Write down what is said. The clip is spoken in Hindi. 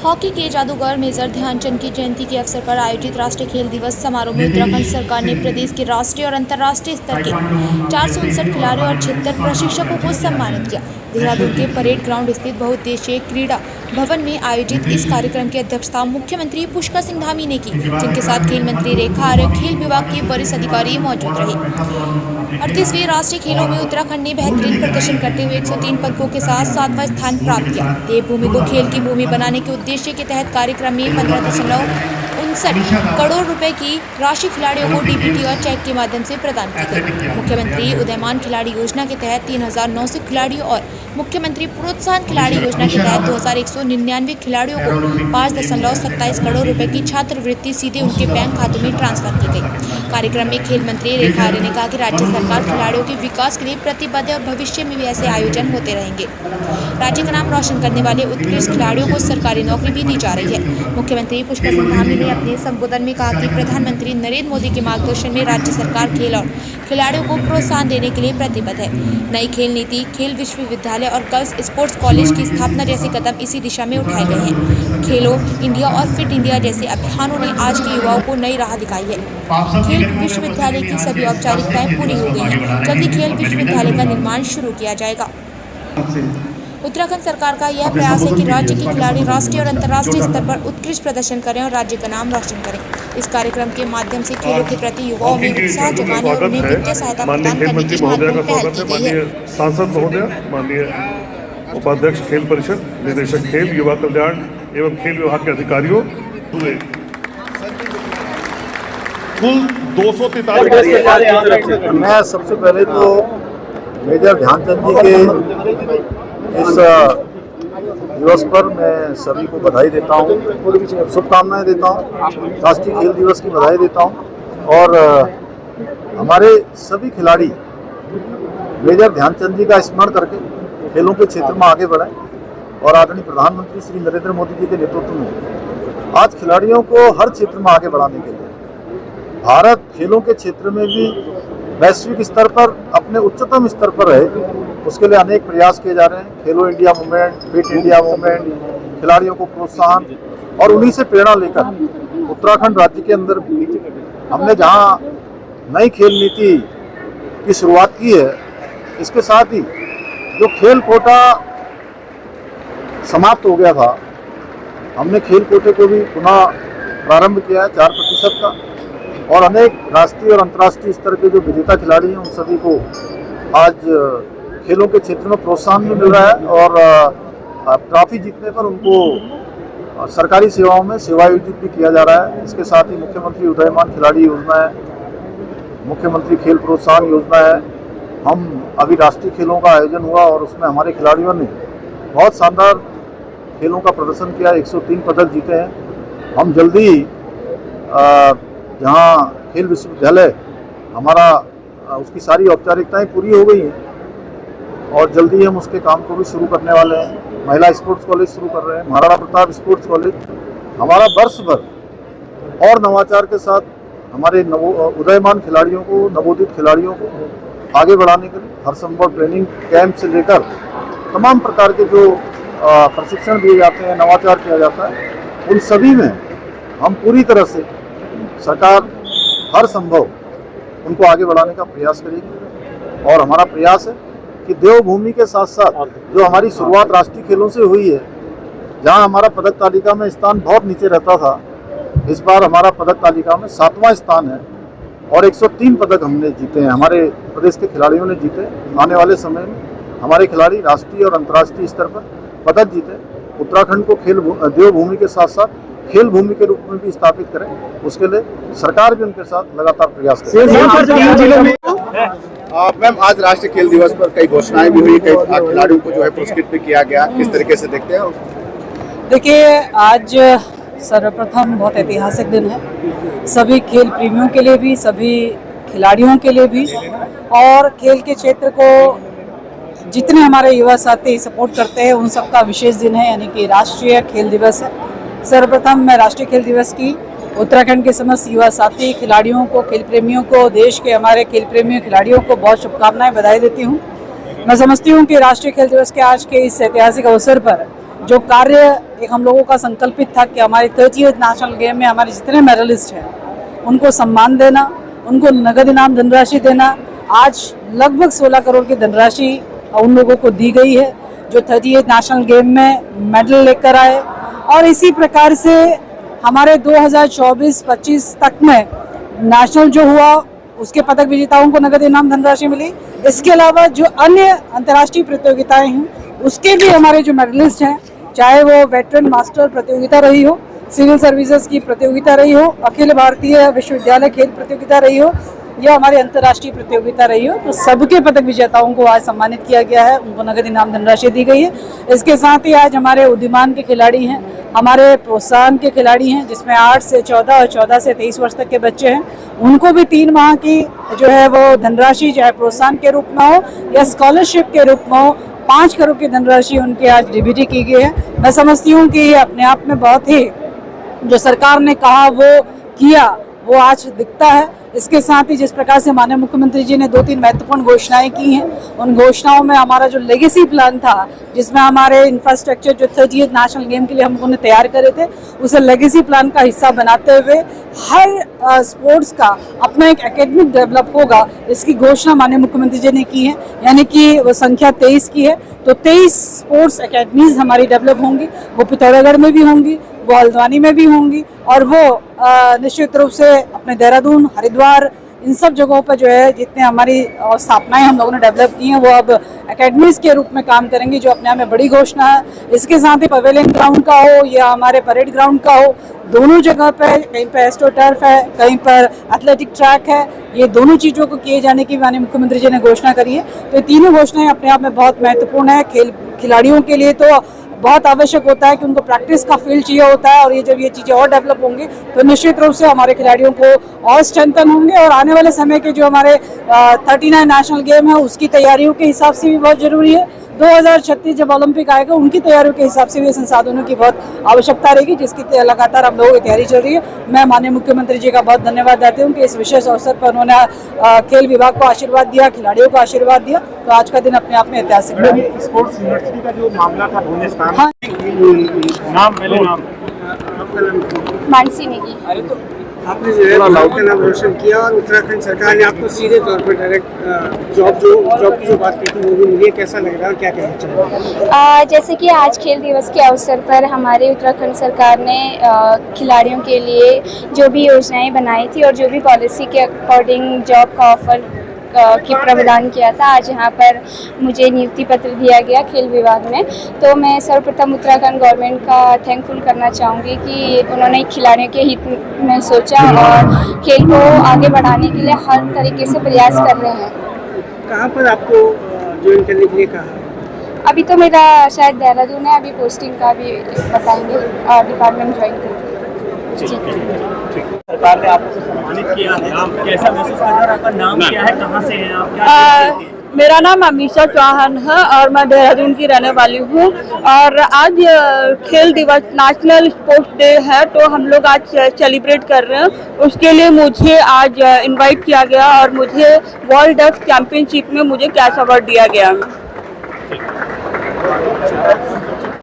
हॉकी के जादूगर मेजर ध्यानचंद की जयंती के अवसर पर आयोजित राष्ट्रीय खेल दिवस समारोह में उत्तराखंड सरकार ने प्रदेश के राष्ट्रीय और अंतर्राष्ट्रीय स्तर के 459 खिलाड़ियों और 76 प्रशिक्षकों को सम्मानित किया। देहरादून के परेड ग्राउंड स्थित बहुउद्देशीय क्रीड़ा भवन में आयोजित इस कार्यक्रम की अध्यक्षता मुख्यमंत्री पुष्कर सिंह धामी ने की, जिनके साथ खेल मंत्री रेखा आर्य, खेल विभाग के वरिष्ठ अधिकारी मौजूद रहे। 38वें राष्ट्रीय खेलों में उत्तराखंड ने बेहतरीन प्रदर्शन करते हुए 103 पदकों के साथ 7वां स्थान प्राप्त किया। देवभूमि को खेल की भूमि बनाने के उद्देश्य के तहत कार्यक्रम में 15.59 करोड़ रुपए की राशि खिलाड़ियों को डीबीटी और चेक के माध्यम से प्रदान की गई। मुख्यमंत्री उदयमान खिलाड़ी योजना के तहत 3,900 खिलाड़ियों और मुख्यमंत्री प्रोत्साहन खिलाड़ी योजना के तहत 2,199 खिलाड़ियों को 5.27 करोड़ रुपए की छात्रवृत्ति सीधे उनके बैंक खातों में ट्रांसफर की गई। कार्यक्रम में खेल मंत्री रेखा आर्य ने कहा कि राज्य सरकार खिलाड़ियों के विकास के लिए प्रतिबद्ध है और भविष्य में भी ऐसे आयोजन होते रहेंगे। राज्य का नाम रोशन करने वाले उत्कृष्ट खिलाड़ियों को सरकारी नौकरी भी दी जा रही है। मुख्यमंत्री पुष्कर सिंह धामी ने अपने संबोधन में कहा कि प्रधानमंत्री नरेंद्र मोदी के मार्गदर्शन में राज्य सरकार खेल और खिलाड़ियों को प्रोत्साहन देने के लिए प्रतिबद्ध है। नई खेल नीति, खेल विश्वविद्यालय और गर्ल्स स्पोर्ट्स कॉलेज की स्थापना जैसे कदम इसी दिशा में उठाए गए हैं। खेलो इंडिया और फिट इंडिया जैसे अभियानों ने आज के युवाओं को नई राह दिखाई है। खेल विश्वविद्यालय की सभी औपचारिकताएं पूरी हो गई हैं। जल्दी खेल विश्वविद्यालय का निर्माण शुरू किया जाएगा। उत्तराखंड सरकार का यह प्रयास है कि राज्य के खिलाड़ी राष्ट्रीय और अंतर्राष्ट्रीय स्तर पर उत्कृष्ट प्रदर्शन करें और राज्य का नाम रोशन करें। इस कार्यक्रम के माध्यम से खेलों के प्रति युवाओं में उत्साह जगाने और उन्हें वित्तीय सहायता प्रदान करने की महत्वपूर्ण पहल की गई है। सांसद महोदय, माननीय उपाध्यक्ष खेल परिषद, निदेशक खेल, युवा कल्याण एवं खेल विभाग के अधिकारियों, कुल 243। मैं सबसे पहले तो मेजर ध्यानचंद जी के इस दिवस पर मैं सभी को बधाई देता हूँ, शुभकामनाएं देता हूँ, राष्ट्रीय खेल दिवस की बधाई देता हूँ। और हमारे सभी खिलाड़ी मेजर ध्यानचंद जी का स्मरण करके खेलों के क्षेत्र में आगे बढ़ें और आदरणीय प्रधानमंत्री श्री नरेंद्र मोदी जी के नेतृत्व में आज खिलाड़ियों को हर क्षेत्र में आगे बढ़ाने के लिए भारत खेलों के क्षेत्र में भी वैश्विक स्तर पर अपने उच्चतम स्तर पर रहे, उसके लिए अनेक प्रयास किए जा रहे हैं। खेलो India movement, fit India movement, खिलाड़ियों को प्रोत्साहन, और उन्हीं से प्रेरणा लेकर उत्तराखंड राज्य के अंदर हमने जहां नई खेल नीति की शुरुआत की है, इसके साथ ही जो खेल कोटा समाप्त हो गया था, हमने खेल कोटे को भी पुनः प्रारंभ किया है 4% का, और अनेक राष्ट्रीय और अंतर्राष्ट्रीय स्तर के जो विजेता खिलाड़ी हैं उन सभी को आज खेलों के क्षेत्र में प्रोत्साहन भी मिल रहा है और ट्रॉफी जीतने पर उनको सरकारी सेवाओं में सेवायोजित भी किया जा रहा है। इसके साथ ही मुख्यमंत्री उदयमान खिलाड़ी योजना है, मुख्यमंत्री खेल प्रोत्साहन योजना है। हम अभी राष्ट्रीय खेलों का आयोजन हुआ और उसमें हमारे खिलाड़ियों ने बहुत शानदार खेलों का प्रदर्शन किया, 103 पदक जीते हैं। हम जल्दी ही जहाँ खेल विश्वविद्यालय हमारा उसकी सारी औपचारिकताएं पूरी हो गई हैं और जल्दी ही हम उसके काम को भी शुरू करने वाले हैं। महिला स्पोर्ट्स कॉलेज शुरू कर रहे हैं, महाराणा प्रताप स्पोर्ट्स कॉलेज हमारा वर्ष भर और नवाचार के साथ हमारे उदयमान खिलाड़ियों को, नवोदित खिलाड़ियों को आगे बढ़ाने के लिए हर संभव ट्रेनिंग कैंप से लेकर तमाम प्रकार के जो प्रशिक्षण दिए जाते हैं, नवाचार किया जाता है, उन सभी में हम पूरी तरह से सरकार हर संभव उनको आगे बढ़ाने का प्रयास करेगी। और हमारा प्रयास है कि देवभूमि के साथ साथ जो हमारी शुरुआत राष्ट्रीय खेलों से हुई है, जहां हमारा पदक तालिका में स्थान बहुत नीचे रहता था, इस बार हमारा पदक तालिका में 7वां स्थान है और 103 पदक हमने जीते हैं, हमारे प्रदेश के खिलाड़ियों ने जीते। आने वाले समय में हमारे खिलाड़ी राष्ट्रीय और अंतर्राष्ट्रीय स्तर पर पदक जीते, उत्तराखंड को खेल देवभूमि के साथ साथ खेल भूमि के रूप में भी स्थापित करें, उसके लिए सरकार भी उनके साथ लगातार प्रयास करें। मैम, आज राष्ट्रीय खेल दिवस पर कई घोषणाएं भी हुई, कई खिलाड़ियों को जो है पुरस्कृत भी किया गया, किस तरीके से देखते हैं? देखिए, आज सर्वप्रथम बहुत ऐतिहासिक दिन है सभी खेल प्रेमियों के लिए भी, सभी खिलाड़ियों के लिए भी, और खेल के क्षेत्र को जितने हमारे युवा साथी सपोर्ट करते हैं उन सबका विशेष दिन है, यानी कि राष्ट्रीय खेल दिवस है। सर्वप्रथम मैं राष्ट्रीय खेल दिवस की उत्तराखंड के समस्त युवा साथी, खिलाड़ियों को, खेल प्रेमियों को, देश के हमारे खेल प्रेमियों खिलाड़ियों को बहुत शुभकामनाएं, बधाई देती हूं। मैं समझती हूं कि राष्ट्रीय खेल दिवस के आज के इस ऐतिहासिक अवसर पर जो कार्य एक हम लोगों का संकल्पित था कि हमारे 30th नेशनल गेम में हमारे जितने मेडलिस्ट हैं उनको सम्मान देना, उनको नगद इनाम धनराशि देना। आज लगभग 16 करोड़ की धनराशि उन लोगों को दी गई है जो 30th नेशनल गेम में मेडल लेकर आए। और इसी प्रकार से हमारे 2024-25 तक में नेशनल जो हुआ उसके पदक विजेताओं को नगद इनाम धनराशि मिली। इसके अलावा जो अन्य अंतर्राष्ट्रीय प्रतियोगिताएं हैं उसके भी हमारे जो मेडलिस्ट हैं, चाहे वो वेटरन मास्टर प्रतियोगिता रही हो, सिविल सर्विसेज की प्रतियोगिता रही हो, अखिल भारतीय विश्वविद्यालय खेल प्रतियोगिता रही हो या हमारी अंतर्राष्ट्रीय प्रतियोगिता रही हो, तो सबके पदक विजेताओं को आज सम्मानित किया गया है, उनको नगद इनाम धनराशि दी गई है। इसके साथ ही आज हमारे उद्यमान के खिलाड़ी हैं, हमारे प्रोत्साहन के खिलाड़ी हैं जिसमें 8 से 14 और 14 से 23 वर्ष तक के बच्चे हैं, उनको भी 3 माह की जो है वो धनराशि चाहे प्रोत्साहन के रूप में हो या स्कॉलरशिप के रूप में हो, 5 करोड़ की धनराशि उनकी आज डीबीटी की गई है। मैं समझती हूँ कि ये अपने आप में बहुत ही जो सरकार ने कहा वो किया वो आज दिखता है। इसके साथ ही जिस प्रकार से माननीय मुख्यमंत्री जी ने 2-3 महत्वपूर्ण घोषणाएं की हैं, उन घोषणाओं में हमारा जो लेगेसी प्लान था जिसमें हमारे इंफ्रास्ट्रक्चर जो 30th नेशनल गेम के लिए हम लोगों ने तैयार करे थे, उसे लेगेसी प्लान का हिस्सा बनाते हुए हर स्पोर्ट्स का अपना एक एकेडमिक डेवलप होगा, इसकी घोषणा माननीय मुख्यमंत्री जी ने की है। यानी कि वो संख्या 23 की है, तो 23 स्पोर्ट्स अकेडमीज हमारी डेवलप होंगी, वो पिथौरागढ़ में भी होंगी, वो हल्द्वानी में भी होंगी और वो निश्चित रूप से अपने देहरादून, हरिद्वार, इन सब जगहों पर जो है जितने हमारी स्थापनाएं हम लोगों ने डेवलप की हैं वो अब एकेडमीज के रूप में काम करेंगी, जो अपने आप में बड़ी घोषणा है। इसके साथ ही पवेलियन ग्राउंड का हो या हमारे परेड ग्राउंड का हो, दोनों जगह पे कहीं पर एस्ट्रोटर्फ है, कहीं पर एथलेटिक ट्रैक है, ये दोनों चीज़ों को किए जाने की माननीय मुख्यमंत्री जी ने घोषणा करी है। तो ये तीनों घोषणाएं अपने आप में बहुत महत्वपूर्ण है। खिलाड़ियों के लिए तो बहुत आवश्यक होता है कि उनको प्रैक्टिस का फील्ड चाहिए होता है, और ये जब ये चीज़ें और डेवलप होंगी तो निश्चित रूप से हमारे खिलाड़ियों को और स्ट्रेंथन होंगे और आने वाले समय के जो हमारे 39 नेशनल गेम है उसकी तैयारियों के हिसाब से भी बहुत ज़रूरी है। 2036 जब ओलंपिक आएगा उनकी तैयारियों के हिसाब से भी संसाधनों की बहुत आवश्यकता रहेगी, जिसकी लगातार हम लोगों की तैयारी चल रही है। मैं माननीय मुख्यमंत्री जी का बहुत धन्यवाद देती हूँ कि इस विशेष अवसर पर उन्होंने खेल विभाग को आशीर्वाद दिया, खिलाड़ियों को आशीर्वाद दिया, तो आज का दिन अपने आप में ऐतिहासिक है। स्पोर्ट्स यूनिवर्सिटी का जो मामला था भुवनेश्वर हाँ, नाम मानसी नेगी। आपने जो है गाँव का नाम रोशन किया और उत्तराखंड सरकार ने आपको सीधे तौर पर डायरेक्ट जॉब की जो बात की थी वो भी मिली है, कैसा लग रहा है और क्या कहना चाहिए? जैसे कि आज खेल दिवस के अवसर पर हमारे उत्तराखंड सरकार ने खिलाड़ियों के लिए जो भी योजनाएं बनाई थी और जो भी पॉलिसी के अकॉर्डिंग जॉब का ऑफर की प्रावधान किया था, आज यहाँ पर मुझे नियुक्ति पत्र दिया गया खेल विभाग में। तो मैं सर्वप्रथम उत्तराखंड गवर्नमेंट का थैंकफुल करना चाहूँगी कि उन्होंने खिलाड़ियों के हित में सोचा और खेल को आगे बढ़ाने के लिए हर तरीके से प्रयास कर रहे हैं। कहाँ पर आपको ज्वाइन करने के लिए कहा? अभी तो मेरा शायद देहरादून है, अभी पोस्टिंग का भी बताएंगे डिपार्टमेंट ज्वाइन करके। सरकार ने आपको सम्मानित किया है, आप कैसा महसूस कर रहे हैं? आपका नाम क्या है, कहाँ से हैं आप, क्या मेरा नाम अमीशा चौहान है और मैं देहरादून की रहने वाली हूँ। और आज खेल दिवस नेशनल स्पोर्ट्स डे है, तो हम लोग आज सेलिब्रेट कर रहे हैं। उसके लिए मुझे आज इनवाइट किया गया और मुझे वर्ल्ड डफ चैंपियनशिप में मुझे कैश अवार्ड दिया गया।